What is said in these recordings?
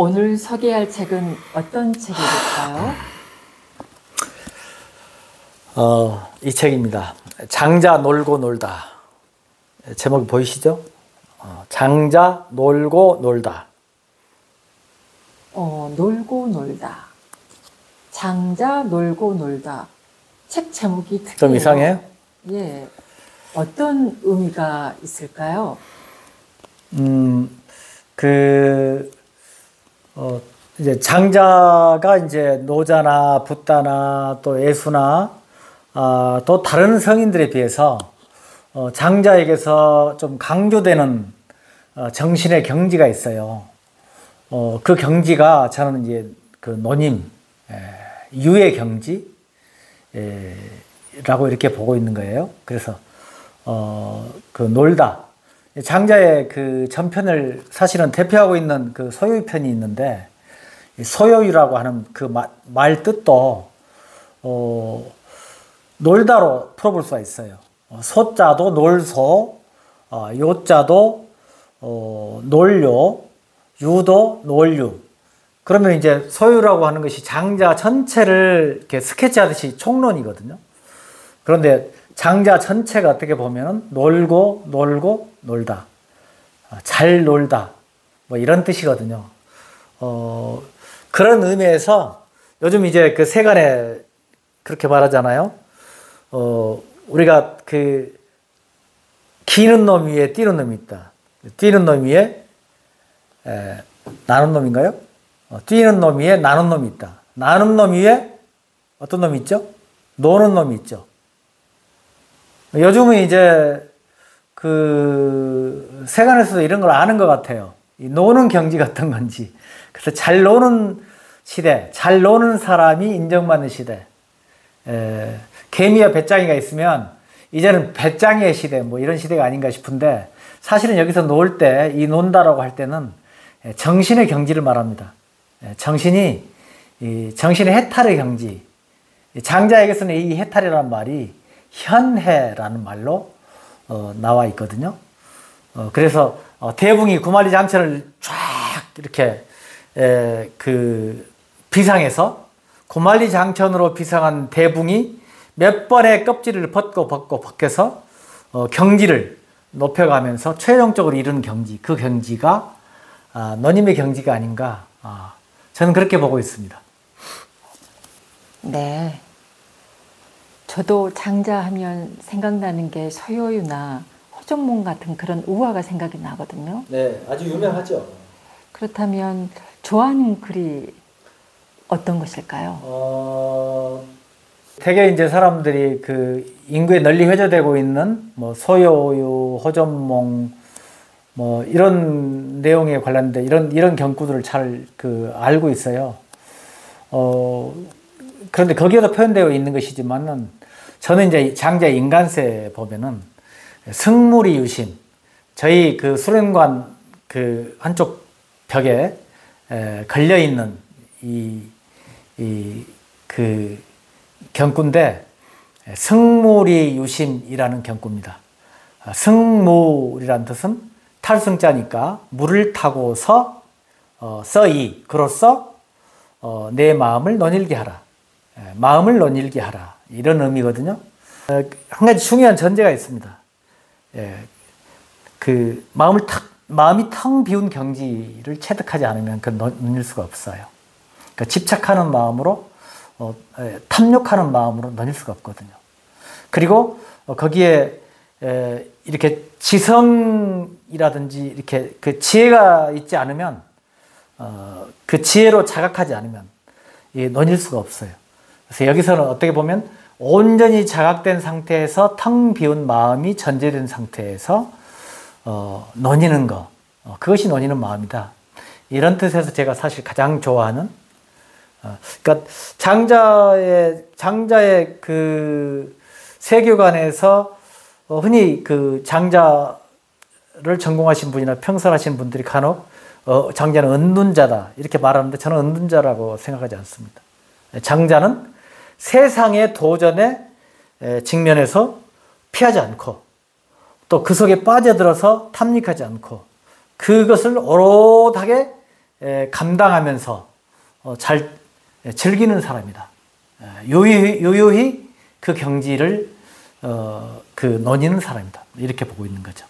오늘 소개할 책은 어떤 책일까요? 이 책입니다. 장자 놀고 놀다. 제목이 보이시죠? 장자 놀고 놀다. 놀고 놀다. 장자 놀고 놀다. 책 제목이 특이해요. 좀 이상해요? 예. 어떤 의미가 있을까요? 이제 장자가 이제 노자나 붓다나 또 예수나 또 다른 성인들에 비해서 장자에게서 좀 강조되는 정신의 경지가 있어요. 그 경지가 저는 이제 그 노님, 유의 경지라고 이렇게 보고 있는 거예요. 그래서 그 놀다. 장자의 그 전편을 사실은 대표하고 있는 그 소요유 편이 있는데, 소요유라고 하는 그 말 뜻도 놀다로 풀어볼 수가 있어요. 소자도 놀소, 요자도 놀요, 유도 놀유. 그러면 이제 소유라고 하는 것이 장자 전체를 이렇게 스케치하듯이 총론이거든요. 그런데 장자 전체가 어떻게 보면은 놀고 놀고 놀다, 잘 놀다, 뭐 이런 뜻이거든요. 그런 의미에서 요즘 이제 그 세간에 그렇게 말하잖아요. 우리가 그 기는 놈 위에 뛰는 놈이 있다. 뛰는 놈 위에 나는 놈인가요? 뛰는 놈 위에 나는 놈이 있다. 나는 놈 위에 어떤 놈이 있죠? 노는 놈이 있죠. 요즘은 이제 그 세간에서도 이런 걸 아는 것 같아요. 이 노는 경지가 어떤 건지. 그래서 잘 노는 시대, 잘 노는 사람이 인정받는 시대. 개미와 배짱이가 있으면 이제는 배짱이의 시대, 뭐 이런 시대가 아닌가 싶은데, 사실은 여기서 놀 때, 이 논다라고 할 때는 정신의 경지를 말합니다. 정신의 해탈의 경지. 장자에게서는 이 해탈이라는 말이 현해라는 말로 나와 있거든요. 그래서 대붕이 구만리장천을 쫙 이렇게 그 비상해서, 구만리장천으로 비상한 대붕이 몇 번의 껍질을 벗겨서 경지를 높여가면서 최종적으로 이룬 경지, 그 경지가 노님의 경지가 아닌가, 저는 그렇게 보고 있습니다. 네. 저도 장자하면 생각나는 게 소요유나 호전몽 같은 그런 우화가 생각이 나거든요. 네, 아주 유명하죠. 그렇다면 좋아하는 글이 어떤 것일까요? 되게 이제 사람들이 그 인구에 널리 회자되고 있는 뭐 소요유, 호전몽, 뭐 이런 내용에 관련된 이런 경구들을 잘 그 알고 있어요. 그런데 거기에도 표현되어 있는 것이지만은, 저는 이제 장자 인간세 보면은 승무리 유심, 저희 그 수련관 그 한쪽 벽에 걸려 있는 그 경구인데, 승무리 유심이라는 경구입니다. 승무리란 뜻은 탈승자니까 물을 타고서 서이, 그로써 내 마음을 논일게 하라, 마음을 논일게 하라, 이런 의미거든요. 한 가지 중요한 전제가 있습니다. 그 마음이 텅 비운 경지를 체득하지 않으면 그 논일 수가 없어요. 그러니까 집착하는 마음으로, 탐욕하는 마음으로 논일 수가 없거든요. 그리고 거기에 이렇게 지성이라든지 이렇게 그 지혜가 있지 않으면, 그 지혜로 자각하지 않으면 논일 수가 없어요. 그래서 여기서는 어떻게 보면 온전히 자각된 상태에서 텅 비운 마음이 전제된 상태에서 논이는 거, 그것이 논이는 마음이다, 이런 뜻에서 제가 사실 가장 좋아하는, 그러니까 장자의 그 세계관에서 흔히 그 장자를 전공하신 분이나 평설하신 분들이 간혹 장자는 은둔자다 이렇게 말하는데, 저는 은둔자라고 생각하지 않습니다. 장자는 세상의 도전에 직면해서 피하지 않고, 또 그 속에 빠져들어서 탐닉하지 않고, 그것을 오롯하게 감당하면서 잘 즐기는 사람이다. 요요히 그 경지를 논의는 사람이다. 이렇게 보고 있는 거죠.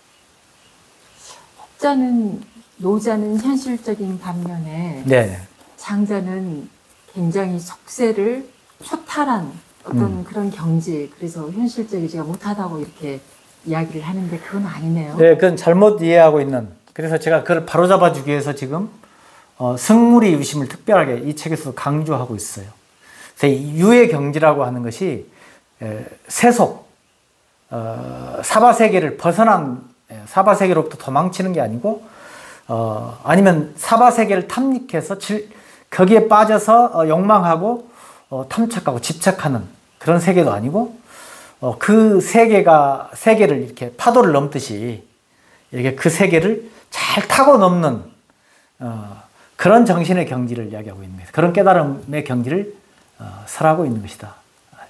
노자는 현실적인 반면에 네. 장자는 굉장히 속세를 초탈한 어떤 그런 경지, 그래서 현실적이지가 못하다고 이렇게 이야기를 하는데 그건 아니네요. 네, 그건 잘못 이해하고 있는. 그래서 제가 그걸 바로잡아주기 위해서 지금 승무리 유심을 특별하게 이 책에서 강조하고 있어요. 그래서 유의 경지라고 하는 것이 세속, 사바세계를 벗어난, 사바세계로부터 도망치는 게 아니고 아니면 사바세계를 탐닉해서 거기에 빠져서 욕망하고 탐착하고 집착하는 그런 세계도 아니고 그 세계를 이렇게 파도를 넘듯이 이렇게 그 세계를 잘 타고 넘는 그런 정신의 경지를 이야기하고 있는 거예요. 그런 깨달음의 경지를 설하고 있는 것이다.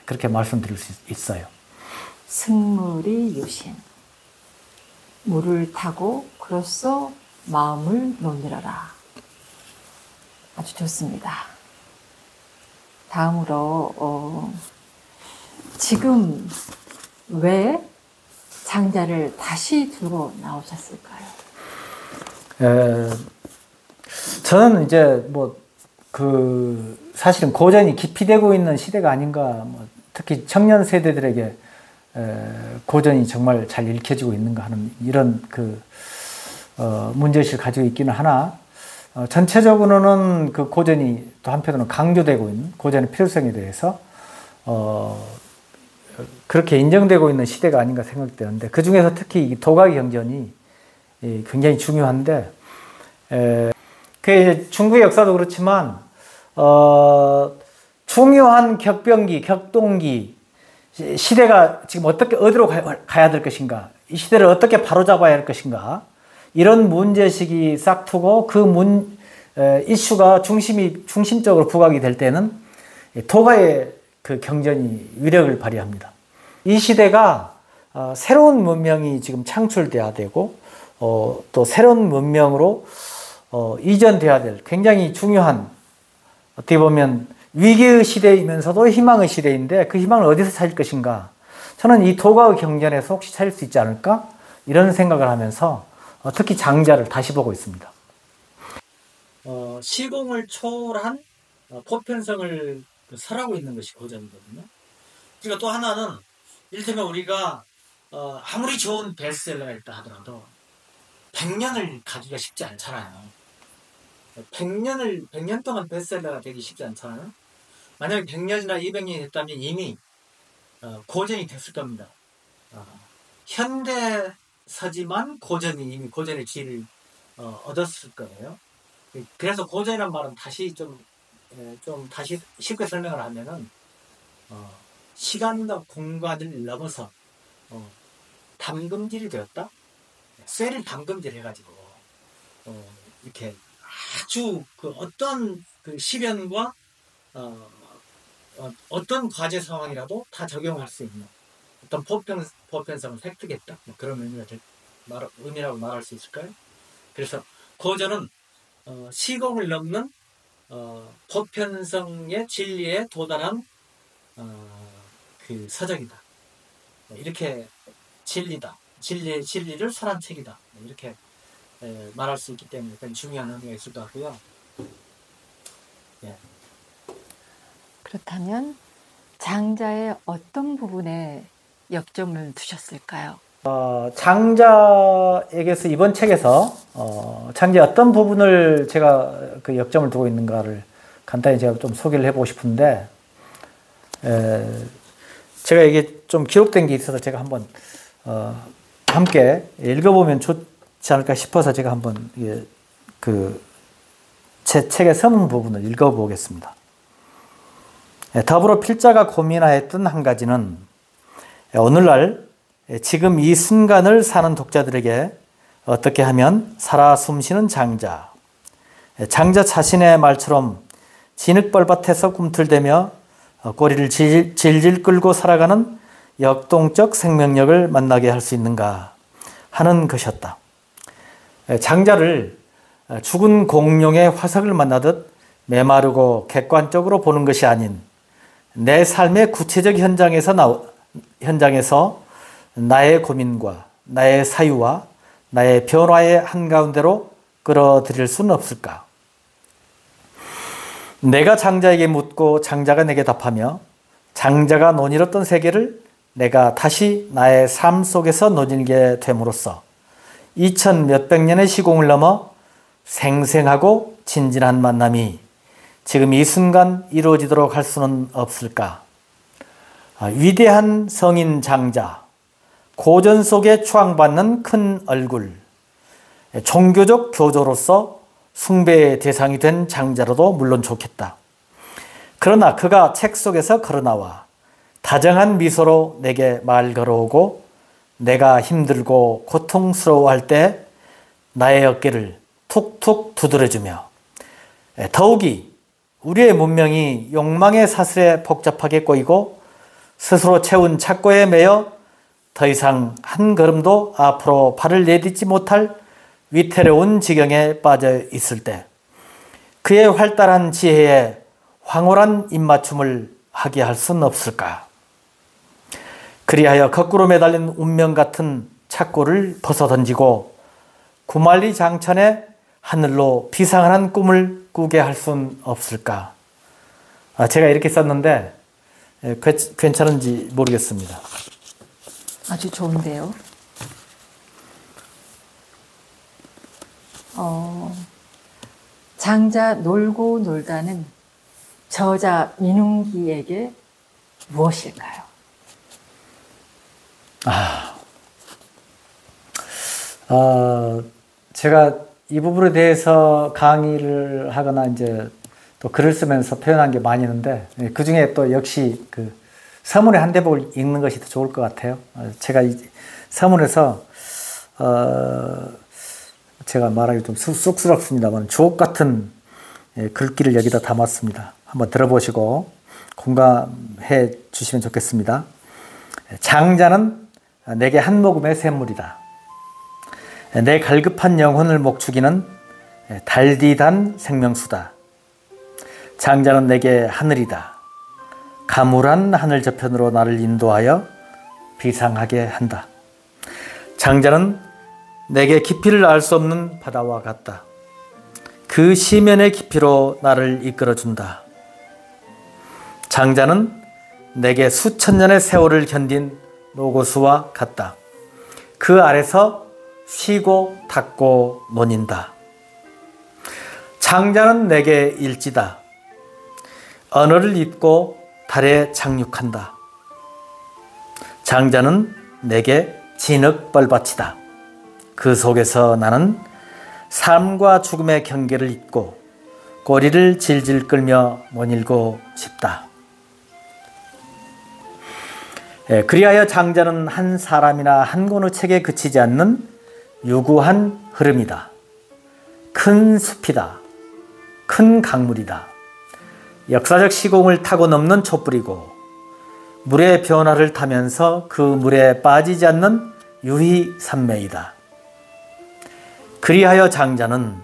그렇게 말씀드릴 수 있어요. 승물이 유신, 물을 타고 그로써 마음을 논리러라. 아주 좋습니다. 다음으로 지금 왜 장자를 다시 들고 나오셨을까요? 저는 이제 사실은 고전이 기피되고 있는 시대가 아닌가. 특히 청년 세대들에게 고전이 정말 잘 읽혀지고 있는가 하는 이런 문제의식을 가지고 있기는 하나, 전체적으로는 그 고전이 또 한편으로는 강조되고 있는 고전의 필요성에 대해서 그렇게 인정되고 있는 시대가 아닌가 생각되는데, 그 중에서 특히 이 도가기 경전이 굉장히 중요한데, 그 중국의 역사도 그렇지만 중요한 격변기, 격동기, 시대가 지금 어디로 가야 될 것인가, 이 시대를 어떻게 바로잡아야 할 것인가, 이런 문제식이 싹트고 그 이슈가 중심적으로 부각이 될 때는 도가의 그 경전이 위력을 발휘합니다. 이 시대가 새로운 문명이 지금 창출돼야 되고 또 새로운 문명으로 이전돼야 될 굉장히 중요한, 어떻게 보면 위기의 시대이면서도 희망의 시대인데, 그 희망을 어디서 찾을 것인가, 저는 이 도가의 경전에서 혹시 찾을 수 있지 않을까, 이런 생각을 하면서 특히 장자를 다시 보고 있습니다. 시공을 초월한 보편성을 설하고 있는 것이 고전이거든요. 그리고 또 하나는, 이를테면 우리가 아무리 좋은 베스트셀러가 있다 하더라도 100년을 가기가 쉽지 않잖아요. 100년 동안 베스트셀러가 되기 쉽지 않잖아요. 만약에 100년이나 200년이 됐다면 이미 고전이 됐을 겁니다. 현대서지만 이미 고전의 지위를 얻었을 거예요. 그래서 고전이란 말은 다시 다시 쉽게 설명을 하면은 시간과 공간을 넘어서 담금질이 되었다. 쇠를 담금질 해가지고 이렇게 아주 어떤 시변과 어떤 과제 상황이라도 다 적용할 수 있는 어떤 보편성을 획득했다. 그런 의미라고 말할 수 있을까요? 그래서 고전은 시공을 넘는 보편성의 진리에 도달한 그 서적이다. 이렇게 진리를 설한 책이다. 이렇게 말할 수 있기 때문에 굉장히 중요한 의미가 있을 것 같고요. 예. 그렇다면 장자의 어떤 부분에 역점을 두셨을까요? 장자에게서 이번 책에서 장자의 어떤 부분을 제가 그 역점을 두고 있는가를 간단히 제가 좀 소개를 해보고 싶은데, 제가 이게 좀 기록된 게 있어서 제가 한번 함께 읽어보면 좋지 않을까 싶어서 제가 한번 제 책의 서문 부분을 읽어보겠습니다. 더불어 필자가 고민하였던 한 가지는, 오늘날 지금 이 순간을 사는 독자들에게 어떻게 하면 살아 숨쉬는 장자 자신의 말처럼 진흙벌밭에서 꿈틀대며 꼬리를 질질 끌고 살아가는 역동적 생명력을 만나게 할 수 있는가 하는 것이었다. 장자를 죽은 공룡의 화석을 만나듯 메마르고 객관적으로 보는 것이 아닌 내 삶의 구체적 현장에서 나의 고민과 나의 사유와 나의 변화의 한가운데로 끌어들일 수는 없을까? 내가 장자에게 묻고 장자가 내게 답하며 장자가 논의했던 세계를 내가 다시 나의 삶 속에서 논의게 됨으로써 2000 몇백 년의 시공을 넘어 생생하고 진진한 만남이 지금 이 순간 이루어지도록 할 수는 없을까? 위대한 성인 장자, 고전 속에 추앙받는 큰 얼굴, 종교적 교조로서 숭배의 대상이 된 장자로도 물론 좋겠다. 그러나 그가 책 속에서 걸어나와 다정한 미소로 내게 말 걸어오고 내가 힘들고 고통스러워할 때 나의 어깨를 툭툭 두드려주며 더욱이 우리의 문명이 욕망의 사슬에 복잡하게 꼬이고 스스로 채운 착고에 매여 더 이상 한 걸음도 앞으로 발을 내딛지 못할 위태로운 지경에 빠져 있을 때 그의 활달한 지혜에 황홀한 입맞춤을 하게 할 수는 없을까? 그리하여 거꾸로 매달린 운명 같은 착고를 벗어던지고 구만리 장천에 하늘로 비상한 꿈을 꾸게 할 수는 없을까? 제가 이렇게 썼는데 괜찮은지 모르겠습니다. 아주 좋은데요. 장자 놀고 놀다는 저자 민웅기에게 무엇일까요? 제가 이 부분에 대해서 강의를 하거나 이제 또 글을 쓰면서 표현한 게 많이 있는데 그 중에 또 역시 그 서문의 한 대목을 읽는 것이 더 좋을 것 같아요. 제가 이 서문에서 제가 말하기 좀 쑥스럽습니다만 주옥 같은 글귀를 여기다 담았습니다. 한번 들어보시고 공감해 주시면 좋겠습니다. 장자는 내게 한 모금의 샘물이다. 내 갈급한 영혼을 목축이는 달디단 생명수다. 장자는 내게 하늘이다. 가물한 하늘 저편으로 나를 인도하여 비상하게 한다. 장자는 내게 깊이를 알 수 없는 바다와 같다. 그 시면의 깊이로 나를 이끌어준다. 장자는 내게 수천 년의 세월을 견딘 로고스와 같다. 그 아래서 쉬고 닫고 논인다. 장자는 내게 일지다. 언어를 잊고 달에 착륙한다. 장자는 내게 진흙벌밭이다. 그 속에서 나는 삶과 죽음의 경계를 잊고 꼬리를 질질 끌며 못일고 싶다. 그리하여 장자는 한 사람이나 한 권의 책에 그치지 않는 유구한 흐름이다. 큰 숲이다. 큰 강물이다. 역사적 시공을 타고 넘는 촛불이고 물의 변화를 타면서 그 물에 빠지지 않는 유희산매이다. 그리하여 장자는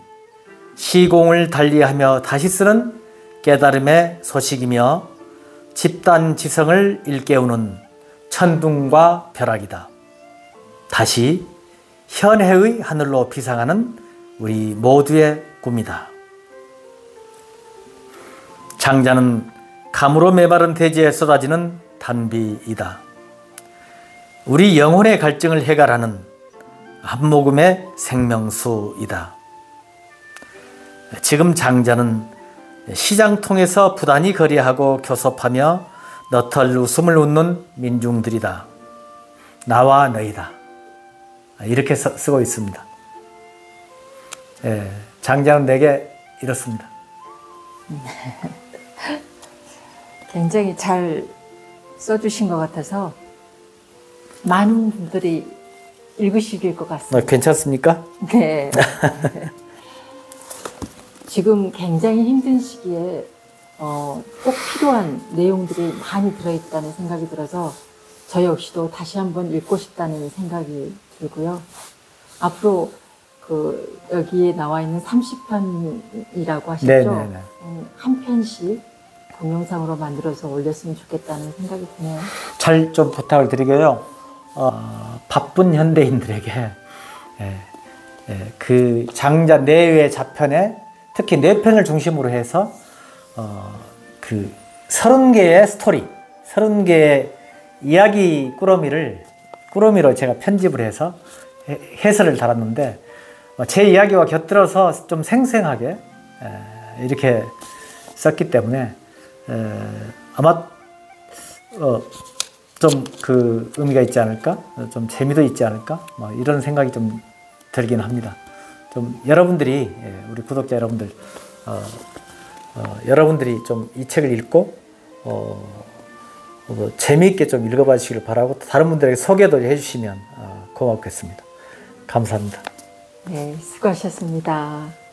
시공을 달리하며 다시 쓰는 깨달음의 소식이며 집단 지성을 일깨우는 천둥과 벼락이다. 다시 현해의 하늘로 비상하는 우리 모두의 꿈이다. 장자는 감으로 메마른 대지에 쏟아지는 단비이다. 우리 영혼의 갈증을 해결하는 한 모금의 생명수이다. 지금 장자는 시장통에서 부단히 거래하고 교섭하며 너털 웃음을 웃는 민중들이다. 나와 너희다. 이렇게 쓰고 있습니다. 장자는 내게 이렇습니다. 굉장히 잘 써주신 것 같아서 많은 분들이 읽으시길 것 같습니다. 괜찮습니까? 네. 지금 굉장히 힘든 시기에 꼭 필요한 내용들이 많이 들어있다는 생각이 들어서 저 역시도 다시 한번 읽고 싶다는 생각이 들고요. 앞으로 여기에 나와 있는 30편이라고 하셨죠? 네네네. 한 편씩 동영상으로 만들어서 올렸으면 좋겠다는 생각이 드네요. 잘 좀 부탁을 드리고요. 바쁜 현대인들에게 그 장자 내외 자편에 특히 4편을 중심으로 해서 그 30개의 스토리, 30개의 이야기 꾸러미로 제가 편집을 해서 해설을 달았는데 제 이야기와 곁들여서 좀 생생하게 이렇게 썼기 때문에 아마 좀 그 의미가 있지 않을까, 좀 재미도 있지 않을까, 뭐 이런 생각이 좀 들긴 합니다. 좀 여러분들이 우리 구독자 여러분들 여러분들이 좀 이 책을 읽고 뭐 재미있게 좀 읽어봐 주시길 바라고 다른 분들에게 소개도 해주시면 고맙겠습니다. 감사합니다. 네, 수고하셨습니다.